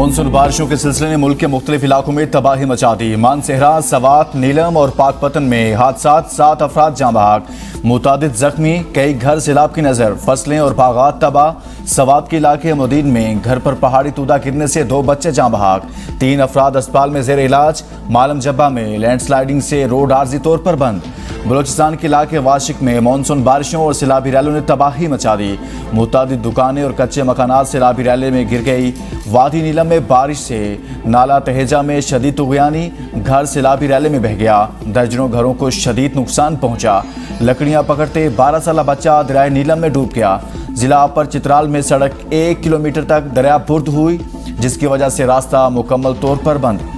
Monsoon बारिशों के सिलसिले ने मुल्क के मुख्तलिफ इलाकों में तबाही मचा दी। मानसेहरा, सवात, नीलम और पाकपतन में हादसात, 7 अफराद जाँ बहक, मुतादिद जख्मी, कई घर सैलाब की नजर, फसलें और बागात तबाह। सवात के इलाके मुदीन में घर पर पहाड़ी तूदा गिरने से 2 बच्चे जाँ बहक, 3 अफराद अस्पताल में जेर इलाज। मालम जब्बा में लैंडस्लाइडिंग से रोड आर्जी तौर पर बंद। बलोचिस्तान के इलाके वाशिक में मानसून बारिशों और सैलाबी रैलों ने तबाही मचा दी। मुतादिद दुकानें और कच्चे मकानात सैलाबी रैले में गिर गई। वादी नीलम में बारिश से नाला तहेजा में शदीद तुगयानी, घर सैलाबी रैले में बह गया। दर्जनों घरों को शदीद नुकसान पहुंचा। लकड़ियां पकड़ते 12 साल बच्चा दरिया नीलम में डूब गया। जिला अपर चित्राल में सड़क 1 किलोमीटर तक दरिया बुर्द हुई, जिसकी वजह से रास्ता मुकम्मल तौर पर बंद।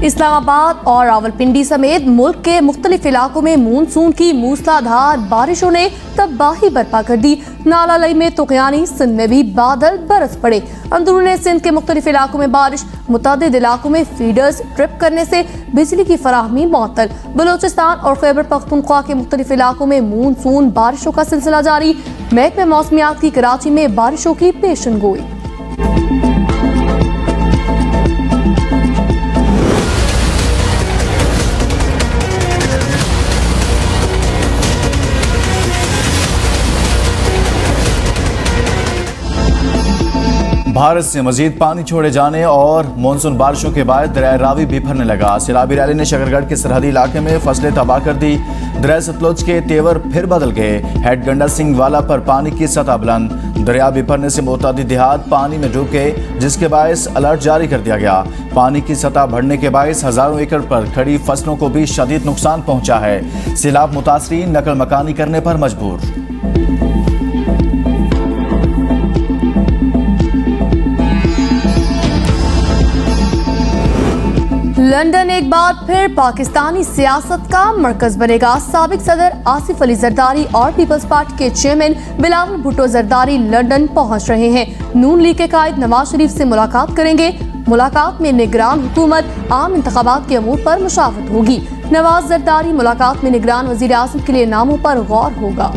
इस्लामाबाद और रावलपिंडी समेत मुल्क के मुख्तलिफ इलाकों में मानसून की मूसलाधार बारिशों ने तबाही बर्पा कर दी। नालालई में तुगयानी, सिंध में भी बादल बरस पड़े। अंदरूनी सिंध के मुख्तलिफ इलाकों में बारिश, मुतादिद इलाकों में फीडर्स ट्रिप करने से बिजली की फराहमी मुअत्तल। बलोचिस्तान और खैबर पख्तूनख्वा के मुख्तलिफ इलाकों में मानसून बारिशों का सिलसिला जारी। महकमे मौसमियात की कराची में बारिशों की पेशन गोई। भारत से मजीद पानी छोड़े जाने और मानसून बारिशों के बाद दरिया रावी भी भरने लगा। सैलाबी रैली ने शकरगढ़ के सरहदी इलाके में फसलें तबाह कर दी। दरिया सतलुज के तेवर फिर बदल गए। हेड गंडा सिंह वाला पर पानी की सतह बुलंद। दरिया भी भरने से मुतादिद देहात पानी में डूब गए, जिसके बायस अलर्ट जारी कर दिया गया। पानी की सतह बढ़ने के बायस हजारों एकड़ पर खड़ी फसलों को भी शदीद नुकसान पहुंचा है। सैलाब मुतासरीन नकल मकानी करने पर मजबूर। लंदन एक बार फिर पाकिस्तानी सियासत का मरकज बनेगा। साबिक सदर आसिफ अली जरदारी और पीपल्स पार्टी के चेयरमैन बिलावल भुट्टो जरदारी लंदन पहुंच रहे हैं। नून लीग के कायद नवाज शरीफ से मुलाकात करेंगे। मुलाकात में निगरान हुकूमत, आम इंतखाबात के अमूर पर मुशावरत होगी। नवाज जरदारी मुलाकात में निगरान वजीर आज़म के लिए नामों पर गौर होगा।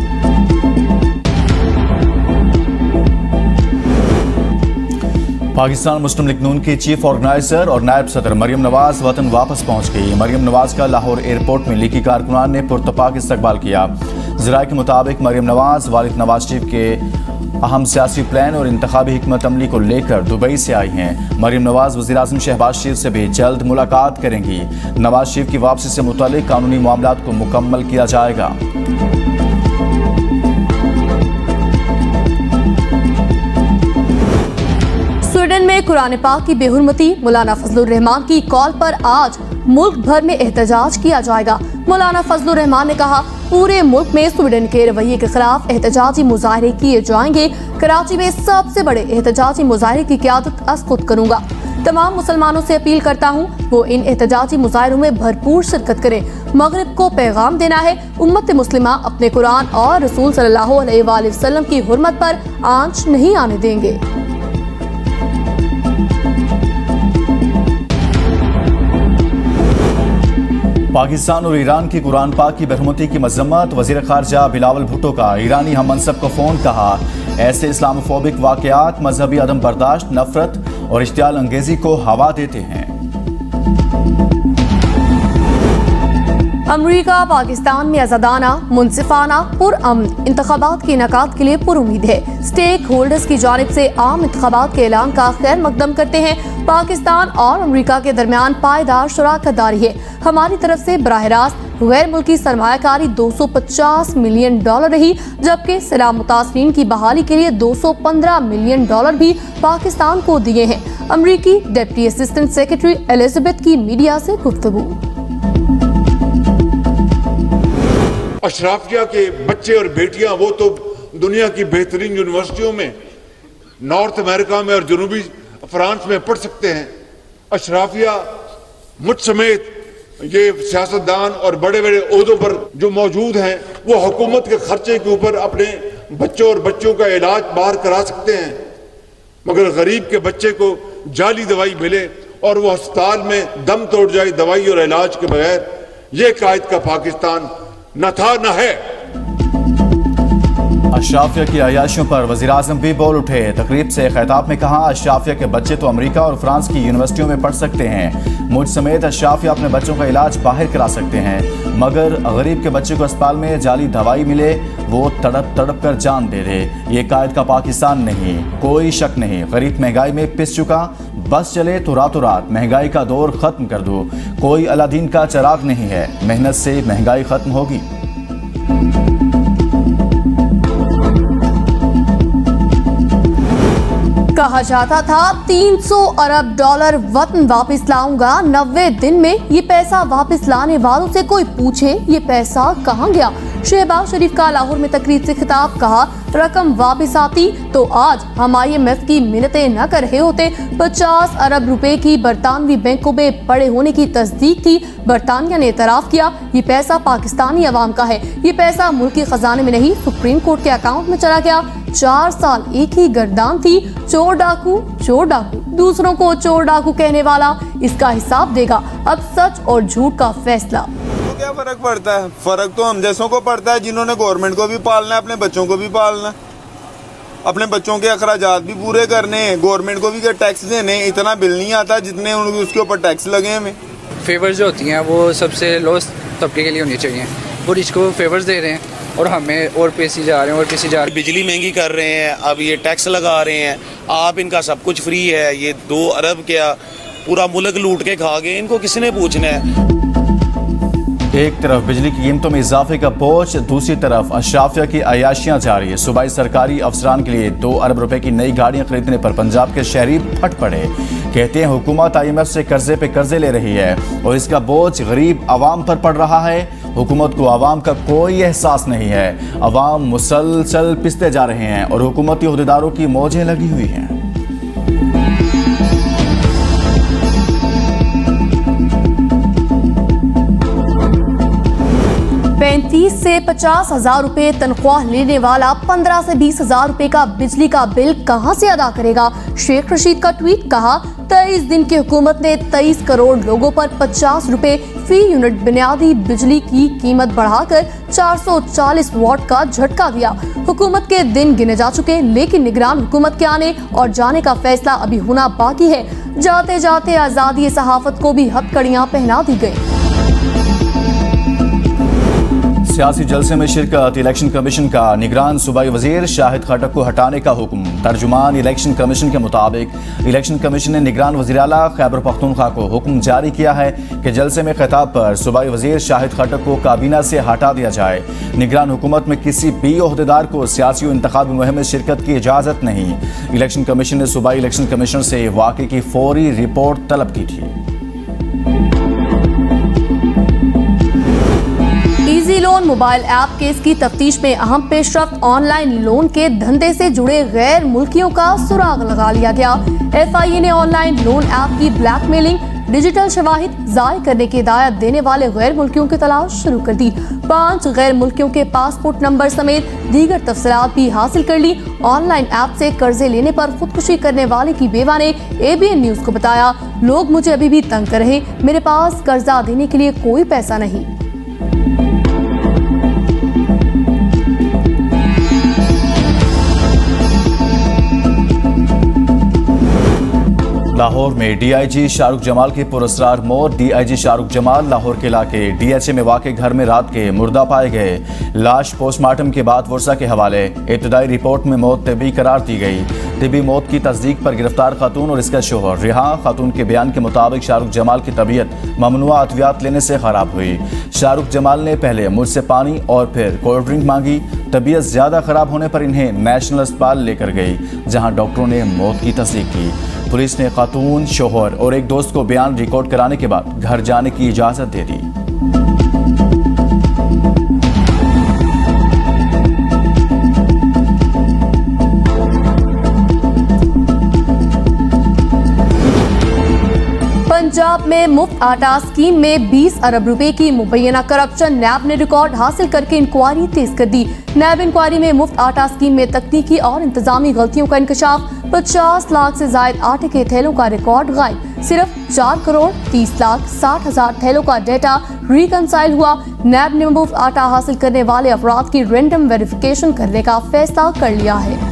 पाकिस्तान मुस्लिम लीग नून की चीफ ऑर्गेनाइजर और नायब सदर मरियम नवाज वतन वापस पहुंच गई। मरियम नवाज का लाहौर एयरपोर्ट में लीगी कारकुनान ने पुरतपाक इस्तकबाल किया। ज़राए के मुताबिक मरियम नवाज वालिद नवाज शरीफ के अहम सियासी प्लान और इंतखाबी हिकमत अमली को लेकर दुबई से आई हैं। मरियम नवाज वज़ीर आज़म शहबाज शरीफ से भी जल्द मुलाकात करेंगी। नवाज शरीफ की वापसी से मुतालिक कानूनी मामलात को मुकम्मल किया जाएगा। स्वीडन में कुरान पाक की बेहुरमती, मौलाना फजलुर रहमान की कॉल पर आज मुल्क भर में एहतजाज किया जाएगा। मौलाना फजलुर रहमान ने कहा, पूरे मुल्क में स्वीडन के रवैये के खिलाफ एहतजाजी मुजाहरे किए जाएंगे। कराची में सबसे बड़े एहतजाजी मुजाहरे की क़यादत अस खुद करूंगा। तमाम मुसलमानों से अपील करता हूँ वो इन एहतजाजी मुजाहरों में भरपूर शिरकत करें। मगरिब को पैगाम देना है, उम्मत मुस्लिमा अपने कुरान और रसूल सल्लल्लाहु अलैहि वसल्लम की हुर्मत पर आंच नहीं आने देंगे। पाकिस्तान और ईरान की कुरान पाक की बेहुरमती की मजम्मत। वज़ीर ख़ारजा बिलावल भुट्टो का ईरानी हम मनसब को फ़ोन, कहा ऐसे इस्लामोफोबिक वाक़यात मजहबी अदम बर्दाश्त, नफरत और इश्तियाल अंगेज़ी को हवा देते हैं। अमरीका पाकिस्तान में आज़ादाना, मुनसिफाना, पुरअमन इंतखाबात के इनेकाद के लिए पुरुमीद है। स्टेक होल्डर्स की जानिब से आम इंतखाबात के ऐलान का खैर मकदम करते हैं। पाकिस्तान और अमरीका के दरमियान पायदार शराकत दारी है। हमारी तरफ से बराह रास्त गैर मुल्की सरमायाकारी $250 मिलियन रही, जबकि सैलाब मुतासरीन की बहाली के लिए $215 मिलियन भी पाकिस्तान को दिए हैं। अमरीकी डिप्टी असिस्टेंट सेक्रेटरी एलिजाबेथ की मीडिया से गुफ्तगू। अशराफिया के बच्चे और बेटियां वो तो दुनिया की बेहतरीन यूनिवर्सिटियों में नॉर्थ अमेरिका में और जनूबी फ्रांस में पढ़ सकते हैं। अशराफिया मुझ समेत ये सियासतदान और बड़े बड़े ओहदों पर जो मौजूद हैं वो हुकूमत के खर्चे के ऊपर अपने बच्चों और बच्चों का इलाज बाहर करा सकते हैं, मगर गरीब के बच्चे को जाली दवाई मिले और वो अस्पताल में दम तोड़ जाए दवाई और इलाज के बगैर, ये कायद का पाकिस्तान न था न है। अशराफिया की अयाशियों पर वज़ीर-ए-आज़म भी बोल उठे। तकरीब से खिताब में कहा, अशराफिया के बच्चे तो अमेरिका और फ्रांस की यूनिवर्सिटियों में पढ़ सकते हैं। मुझ समेत अशराफिया अपने बच्चों का इलाज बाहर करा सकते हैं, मगर गरीब के बच्चे को अस्पताल में जाली दवाई मिले, वो तड़प तड़प कर जान दे दे। ये कायद का पाकिस्तान नहीं, कोई शक नहीं। गरीब महंगाई में पिस चुका, बस चले तो रातों रात महंगाई का दौर खत्म कर दो। कोई अलादीन का चिराग नहीं है, मेहनत से महंगाई खत्म होगी। कहा जाता था 300 अरब डॉलर वतन वापस लाऊंगा, 90 दिन में ये पैसा वापस लाने वालों से कोई पूछे ये पैसा कहां गया। शहबाज शरीफ का लाहौर में तकरीर से खिताब, कहा रकम वापस आती तो आज हम IMF की मिन्नतें न कर रहे होते। 50 अरब रुपए की बरतानवी बैंकों में पड़े होने की तस्दीक थी। बरतानिया ने एतराफ किया ये पैसा पाकिस्तानी अवाम का है, ये पैसा मुल्क के खजाने में नहीं सुप्रीम कोर्ट के अकाउंट में चला गया। 4 साल एक ही गर्दान थी, चोर डाकू, दूसरों को चोर डाकू कहने वाला इसका हिसाब देगा। अब सच और झूठ का फैसला। तो क्या फर्क पड़ता है? फर्क तो हम जैसों को पड़ता है जिन्होंने गवर्नमेंट को भी पालना है, अपने बच्चों को भी पालना है, अपने बच्चों के अखराजात भी पूरे करने हैं, गवर्नमेंट को भी टैक्स देने। इतना बिल नहीं आता जितने उसके ऊपर टैक्स लगे हमें। फेवर्स जो होती हैं वो सबसे लोएस्ट तबके के लिए होनी चाहिए। वो रिच को फेवर्स दे रहे हैं और हमें और पैसे जा रहे हैं। बिजली महंगी कर रहे हैं, अब ये टैक्स लगा रहे हैं, आप इनका सब कुछ फ्री है। ये 2 अरब क्या पूरा मुल्क लूट के खा गए, इनको किसने पूछना है। एक तरफ बिजली की कीमतों में इजाफे का बोझ, दूसरी तरफ अशराफिया की अयाशियां जारी है। सूबाई सरकारी अफसरान के लिए 2 अरब रुपए की नई गाड़ियां खरीदने पर पंजाब के शहरी फट पड़े। कहते हैं हुकूमत IMF से कर्जे पे कर्जे ले रही है और इसका बोझ गरीब आवाम पर पड़ रहा है। हुकूमत को आवाम का कोई एहसास नहीं है। आवाम मुसलसल पिसते जा रहे हैं और हुकूमती ओहदेदारों की मौजें लगी हुई हैं। पैंतीस से 50 हजार रुपए तनख्वाह लेने वाला 15 से 20 हजार रुपए का बिजली का बिल कहां से अदा करेगा। शेख रशीद का ट्वीट, कहा 23 दिन की हुकूमत ने 23 करोड़ लोगों पर 50 रुपए फी यूनिट बुनियादी बिजली की कीमत बढ़ाकर 440 वॉट का झटका दिया। हुकूमत के दिन गिने जा चुके, लेकिन निगरान हुकूमत के आने और जाने का फैसला अभी होना बाकी है। जाते जाते आजादी सहाफत को भी हथकड़ियां पहना दी गई। सियासी जलसे में शिरकत, इलेक्शन कमीशन का निगरान सूबाई वजीर शाहिद खट्टक को हटाने का हुक्म। तर्जुमान इलेक्शन कमीशन के मुताबिक इलेक्शन कमीशन ने निगरान वजीर आला खैबर पख्तूनख्वा को हुक्म जारी किया है कि जलसे में खिताब पर सूबाई वजीर शाहिद खट्टक को काबीना से हटा दिया जाए। निगरान हुकूमत में किसी भी ओहदेदार को सियासी इंतखाबी मुहिम में शिरकत की इजाज़त नहीं। इलेक्शन कमीशन ने सूबाई इलेक्शन कमिश्नर से वाक़े की फौरी रिपोर्ट तलब की थी। Easy loan mobile app case की तफ्तीश में अहम पेशरफ्त, ऑनलाइन लोन के धंधे से जुड़े गैर मुल्कियों का सुराग लगा लिया गया। FIA ने ऑनलाइन लोन ऐप की ब्लैकमेलिंग, डिजिटल शवाहिद जाय करने की हिदायत देने वाले गैर मुल्कियों की तलाश शुरू कर दी। 5 गैर मुल्कियों के पासपोर्ट नंबर समेत दीगर तफसीलात भी हासिल कर ली। ऑनलाइन ऐप से कर्जे लेने पर खुदकुशी करने वाले की बेवा ने ABN न्यूज को बताया, लोग मुझे अभी भी तंग कर रहे, मेरे पास कर्जा देने के लिए कोई पैसा नहीं। लाहौर में DIG शाहरुख जमाल की पुरस्कार मौत। DIG शाहरुख जमाल लाहौर के इलाके DHA में वाक़े घर में रात के मुर्दा पाए गए। लाश पोस्टमार्टम के बाद वर्षा के हवाले। इब्तदाई रिपोर्ट में मौत तिबी करार दी गई। तिबी मौत की तस्दीक पर गिरफ्तार खातून और इसका शोहर रिहा। खातून के बयान के मुताबिक शाहरुख जमाल की तबीयत ममनुआ अद्वियात लेने से खराब हुई। शाहरुख जमाल ने पहले मुझसे पानी और फिर कोल्ड ड्रिंक मांगी। तबीयत ज़्यादा खराब होने पर इन्हें नेशनल अस्पताल लेकर गई, जहां डॉक्टरों ने मौत की तस्दीक की। पुलिस ने खातून, शोहर और एक दोस्त को बयान रिकॉर्ड कराने के बाद घर जाने की इजाज़त दे दी। पंजाब में मुफ्त आटा स्कीम में 20 अरब रुपए की मुबैना करप्शन, नैब ने रिकॉर्ड हासिल करके इंक्वायरी तेज कर दी। नैब इंक्वायरी में मुफ्त आटा स्कीम में तकनीकी और इंतजामी गलतियों का इंकशाफ, 50 लाख से जायद आटे के थैलों का रिकॉर्ड गायब, सिर्फ 4 करोड़ 30 लाख 60 हजार थैलों का डेटा रिकंसाइल हुआ। नैब ने मुफ्त आटा हासिल करने वाले अफराद की रैंडम वेरिफिकेशन करने का फैसला कर लिया है।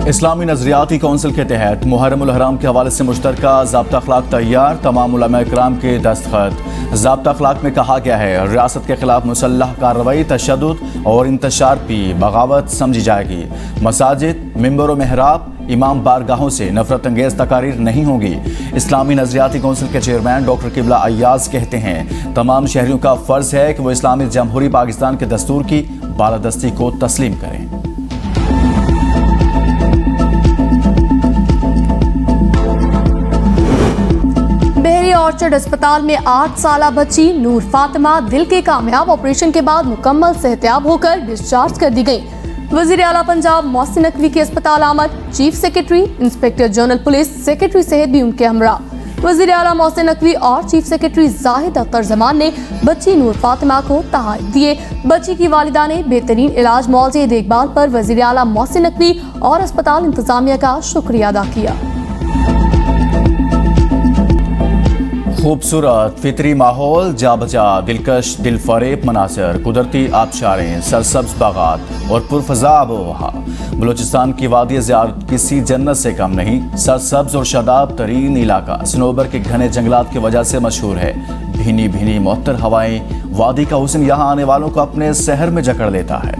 इस्लामी नजरियाती कौंसिल के तहत मुहर्रम उल हराम के हवाले से मुश्तरका ज़ाब्ता अखलाक तैयार, तमाम उलमा इकराम के दस्तखत। ज़ाब्ता अखलाक में कहा गया है रियासत के खिलाफ मुसल्लह कार्रवाई, तशद्दुद और इंतशार भी बगावत समझी जाएगी। मसाजिद, मिंबर और मेहराब, इमाम बारगाहों से नफरत अंगेज तकारीर नहीं होगी। इस्लामी नजरियाती कौंसिल के चेयरमैन डॉक्टर किबला अय्याज कहते हैं तमाम शहरियों का फर्ज है कि वो इस्लामी जमहूरी पाकिस्तान के दस्तूर की बालादस्ती को तस्लीम करें। ऑर्चर्ड अस्पताल में 8 साला बच्ची नूर फातिमा दिल के कामयाब ऑपरेशन के बाद मुकम्मल सेहतयाब होकर डिस्चार्ज कर दी गई। वजीर आला पंजाब मोहसिन नकवी के अस्पताल आमद, chief secretary, inspector general police, secretary सहित भी उनके हमरा। वजीर आला मोहसिन नकवी और चीफ सेक्रेटरी जाहिद अख्तर जमान ने बच्ची नूर फातिमा को तोहफे दिए। बच्ची की वालिदा ने बेहतरीन इलाज मुआवजे देखभाल पर वजीर आला मोहसिन नकवी और अस्पताल इंतजामिया का शुक्रिया अदा किया। खूबसूरत फितरी माहौल, जा बजा दिलकश दिलफरेब मनासर, कुदरती आबशारें, सरसब्ज बागात और पुरफजा आबोहवा। बलूचिस्तान की वादी ज़ियारत किसी जन्नत से कम नहीं। सरसब्ज और शादाब तरीन इलाका सनोबर के घने जंगलात की वजह से मशहूर है। भीनी भीनी मुअत्तर हवाएं, वादी का हुस्न यहाँ आने वालों को अपने शहर में जकड़ लेता है।